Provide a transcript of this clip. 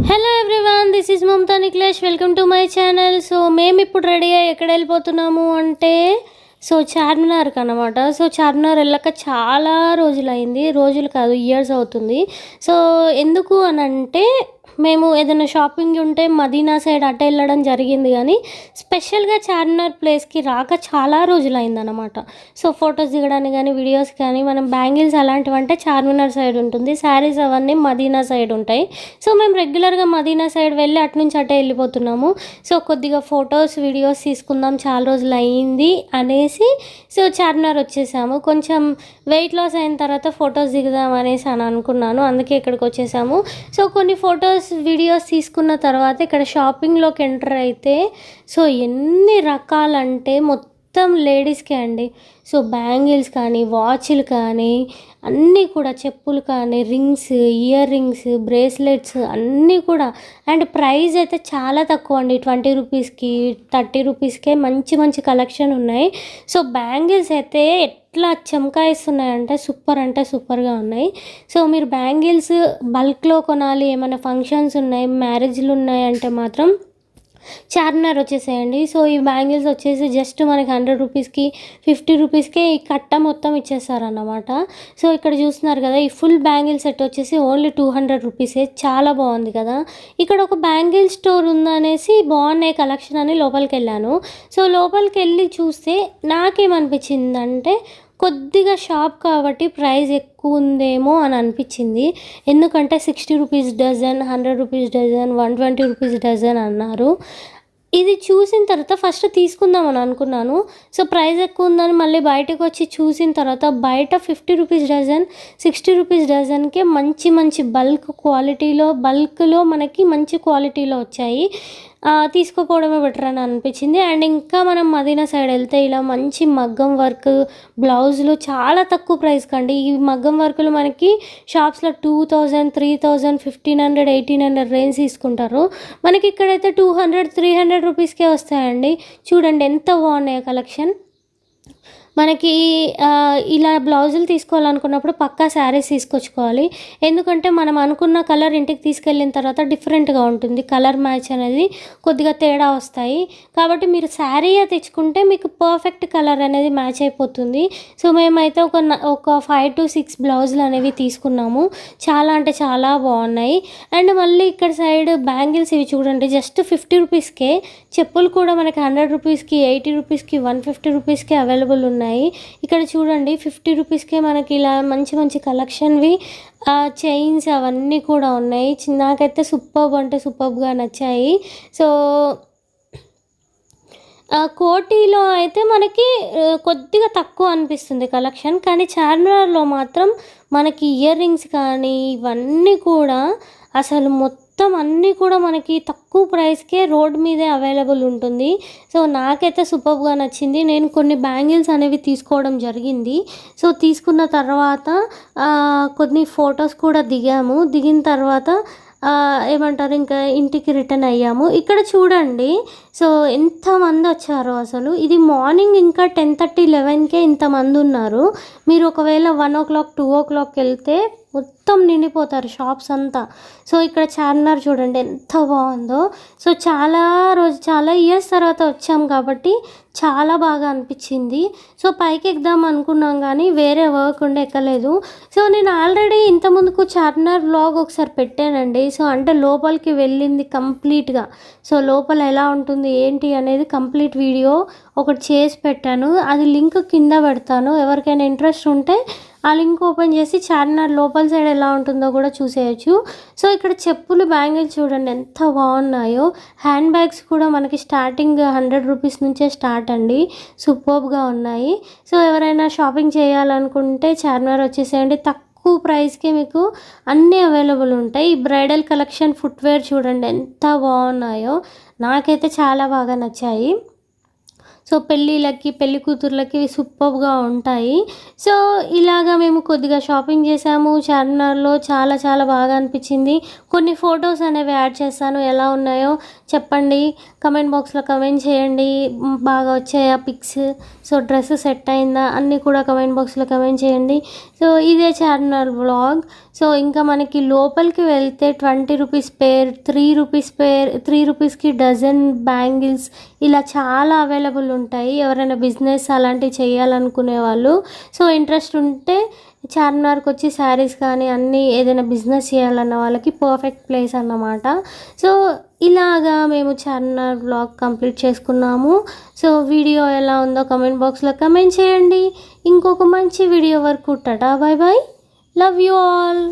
Hello everyone, this is Mamata Nikhilesh. Welcome to my channel. So మేము ఇప్పుడు ready అయ్యి ఎక్కడ వెళ్ళిపోతున్నాము అంటే చార్మినార్కి అనమాట. చార్మినార్ వెళ్ళక చాలా రోజులైంది, రోజులు కాదు ఇయర్స్ అవుతుంది. ఎందుకు అని అంటే మేము ఏదైనా షాపింగ్ ఉంటే మదీనా సైడ్ అటు వెళ్ళడం జరిగింది, కానీ స్పెషల్గా చార్మినార్ ప్లేస్కి రాక చాలా రోజులైందనమాట. ఫొటోస్ దిగడానికి కానీ వీడియోస్ కానీ మనం బ్యాంగిల్స్ అలాంటివి అంటే చార్మినార్ సైడ్ ఉంటుంది, శారీస్ అవన్నీ మదీనా సైడ్ ఉంటాయి. మేము రెగ్యులర్గా మదీనా సైడ్ వెళ్ళి అటు నుంచి అటే వెళ్ళిపోతున్నాము. కొద్దిగా ఫొటోస్ వీడియోస్ తీసుకుందాం, చాలా రోజులు అయ్యింది అనేసి చార్మినార్ వచ్చేసాము. కొంచెం వెయిట్ లాస్ అయిన తర్వాత ఫొటోస్ దిగుదాం అనేసి అని అనుకున్నాను, అందుకే ఇక్కడికి వచ్చేసాము. కొన్ని ఫొటోస్ వీడియోస్ తీసుకున్న తర్వాత ఇక్కడ షాపింగ్లోకి ఎంటర్ అయితే ఎన్ని రకాలంటే మొత్తం లేడీస్కే అండి. బ్యాంగిల్స్ కానీ వాచ్లు కానీ అన్నీ కూడా, చెప్పులు కానీ, రింగ్స్, ఇయర్ రింగ్స్, బ్రేస్లెట్స్ అన్నీ కూడా. అండ్ ప్రైస్ అయితే చాలా తక్కువ అండి, 20 రూపీస్కి 30 రూపీస్కే మంచి మంచి కలెక్షన్ ఉన్నాయి. బ్యాంగిల్స్ అయితే ఎట్లా చమకాయిస్తున్నాయంటే సూపర్గా ఉన్నాయి. మీరు బ్యాంగిల్స్ బల్క్లో కొనాలి, ఏమైనా ఫంక్షన్స్ ఉన్నాయి, మ్యారేజ్లు ఉన్నాయి అంటే మాత్రం చార్మినార్ వచ్చేసేయండి. ఈ బ్యాంగిల్స్ వచ్చేసి జస్ట్ మనకి 100 రూపీస్కి 50 రూపీస్కే ఈ కట్ట మొత్తం ఇచ్చేస్తారన్నమాట. ఇక్కడ చూస్తున్నారు కదా, ఈ ఫుల్ బ్యాంగిల్ సెట్ వచ్చేసి ఓన్లీ 200 రూపీసే. చాలా బాగుంది కదా. ఇక్కడ ఒక బ్యాంగిల్ స్టోర్ ఉందనేసి బాగున్నాయి కలెక్షన్ అని లోపలికి వెళ్ళాను. లోపలికి వెళ్ళి చూస్తే నాకేమనిపించిందంటే కొద్దిగా షాప్ కాబట్టి ప్రైస్ ఎక్కువ ఉందేమో అని అనిపించింది. ఎందుకంటే 60 rupees dozen, 100 rupees dozen, 120 rupees dozen అన్నారు. ఇది చూసిన తర్వాత ఫస్ట్ తీసుకుందామని అనుకున్నాను. ప్రైస్ ఎక్కువ ఉందని మళ్ళీ బయటకు వచ్చి చూసిన తర్వాత బయట 50 రూపీస్ డజన్, 60 రూపీస్ డజన్కే మంచి మంచి బల్క్లో మనకి మంచి క్వాలిటీలో వచ్చాయి. తీసుకోపోవడమే బెటర్ అని అనిపించింది. అండ్ ఇంకా మనం మదీనా సైడ్ వెళ్తే ఇలా మంచి మగ్గం వర్క్ బ్లౌజులు చాలా తక్కువ ప్రైస్ కండి. ఈ మగ్గం వర్కులు మనకి షాప్స్లో 2000, 3000, 1500, 1800 రేంజ్ తీసుకుంటారు. మనకి ఇక్కడైతే 200, 300 రూపీస్కే వస్తాయండి. చూడండి ఎంత బాగున్నాయో కలెక్షన్. మనకి ఇలా బ్లౌజులు తీసుకోవాలనుకున్నప్పుడు పక్కా శారీస్ తీసుకొచ్చుకోవాలి. ఎందుకంటే మనం అనుకున్న కలర్ ఇంటికి తీసుకెళ్ళిన తర్వాత డిఫరెంట్గా ఉంటుంది, కలర్ మ్యాచ్ అనేది కొద్దిగా తేడా వస్తాయి. కాబట్టి మీరు శారీయే తెచ్చుకుంటే మీకు పర్ఫెక్ట్ కలర్ అనేది మ్యాచ్ అయిపోతుంది. మేమైతే ఒక 5 to 6 బ్లౌజులు అనేవి తీసుకున్నాము. చాలా అంటే చాలా బాగున్నాయి. అండ్ మళ్ళీ ఇక్కడ సైడ్ బ్యాంగిల్స్ ఇవి చూడండి, జస్ట్ 50 రూపీస్కే. చెప్పులు కూడా మనకి 100 రూపీస్కి, 80 రూపీస్కి, 150 రూపీస్కి అవైలబుల్ ఉన్నాయి. ఇక్కడ చూడండి 50 రూపీస్కే మనకి ఇలా మంచి మంచి కలెక్షన్వి చైన్స్ అవన్నీ కూడా ఉన్నాయి. నాకైతే సూపర్గా నచ్చాయి. కోటిలో అయితే మనకి కొద్దిగా తక్కువ అనిపిస్తుంది కలెక్షన్, కానీ చార్మినార్లో మాత్రం మనకి ఇయర్ రింగ్స్ కానీ ఇవన్నీ కూడా అసలు మొత్తం అన్నీ కూడా మనకి తక్కువ ప్రైస్కే రోడ్ మీదే అవైలబుల్ ఉంటుంది. నాకైతే సూపర్గా నచ్చింది. నేను కొన్ని బ్యాంగిల్స్ అనేవి తీసుకోవడం జరిగింది. తీసుకున్న తర్వాత కొన్ని ఫొటోస్ కూడా దిగిన తర్వాత ఏమంటారు ఇంకా ఇంటికి రిటర్న్ అయ్యాము. ఇక్కడ చూడండి ఎంతమంది వచ్చారో అసలు. ఇది మార్నింగ్ ఇంకా 10:30, 11కే ఇంతమంది ఉన్నారు. మీరు ఒకవేళ 1 o'clock, 2 o'clock వెళ్తే మొత్తం నిండిపోతారు షాప్స్ అంతా. ఇక్కడ చార్మినార్ చూడండి ఎంత బాగుందో. చాలా ఇయర్స్ తర్వాత వచ్చాం కాబట్టి చాలా బాగా అనిపించింది. పైకి ఎక్కుదాం అనుకున్నాం కానీ వేరే వర్క్ ఉండి ఎక్కలేదు. నేను ఆల్రెడీ ఇంతకుముందుకు చార్మినార్ వ్లాగ్ ఒకసారి పెట్టానండి. అంటే లోపలికి వెళ్ళింది కంప్లీట్గా. లోపల ఎలా ఉంటుంది ఏంటి అనేది కంప్లీట్ వీడియో ఒకటి చేసి పెట్టాను. అది లింక్ కింద పెడతాను, ఎవరికైనా ఇంట్రెస్ట్ ఉంటే ఆ లింక్ ఓపెన్ చేసి చార్మినార్ లోపల సైడ్ ఎలా ఉంటుందో కూడా చూసేయచ్చు. ఇక్కడ చెప్పులు బ్యాంగిల్స్ చూడండి ఎంత బాగున్నాయో. హ్యాండ్ బ్యాగ్స్ కూడా మనకి స్టార్టింగ్ 100 రూపీస్ నుంచే స్టార్ట్ అండి, సూపర్గా ఉన్నాయి. ఎవరైనా షాపింగ్ చేయాలనుకుంటే చార్మినార్ వచ్చేసేయండి, తక్కువ ప్రైస్కి మీకు అన్నీ అవైలబుల్ ఉంటాయి. బ్రైడల్ కలెక్షన్, ఫుట్వేర్ చూడండి ఎంత బాగున్నాయో, నాకైతే చాలా బాగా నచ్చాయి. సో పెళ్ళిళ్ళకి పెళ్లి కూతుర్లకి సూపర్గా ఉంటాయి. సో ఇలాగా మేము కొద్దిగా షాపింగ్ చేసాము చార్మినార్లో. చాలా చాలా బాగా అనిపించింది. కొన్ని ఫొటోస్ అనేవి యాడ్ చేస్తాను, ఎలా ఉన్నాయో చెప్పండి, కమెంట్ బాక్స్లో కమెంట్ చేయండి. బాగా వచ్చాయా పిక్స్, సో డ్రెస్ సెట్ అయిందా అన్నీ కూడా కమెంట్ బాక్స్లో కమెంట్ చేయండి. సో ఇదే చార్మినార్ వ్లాగ్. సో ఇంకా మనకి లోపలికి వెళ్తే 20 రూపీస్ పేర్, 3 రూపీస్కి డజన్ బ్యాంగిల్స్ ఇలా చాలా అవైలబుల్ ఉంటాయి. ఎవరైనా బిజినెస్ అలాంటివి చేయాలనుకునే వాళ్ళు, సో ఇంట్రెస్ట్ ఉంటే చార్మినార్కి వచ్చి శారీస్ కానీ అన్నీ ఏదైనా బిజినెస్ చేయాలన్న వాళ్ళకి పర్ఫెక్ట్ ప్లేస్ అన్నమాట. సో ఇలాగా మేము చార్మినార్ వ్లాగ్ కంప్లీట్ చేసుకున్నాము. సో వీడియో ఎలా ఉందో కమెంట్ బాక్స్లో కమెంట్ చేయండి. ఇంకొక మంచి వీడియో వరకు tata, bye bye, love you all.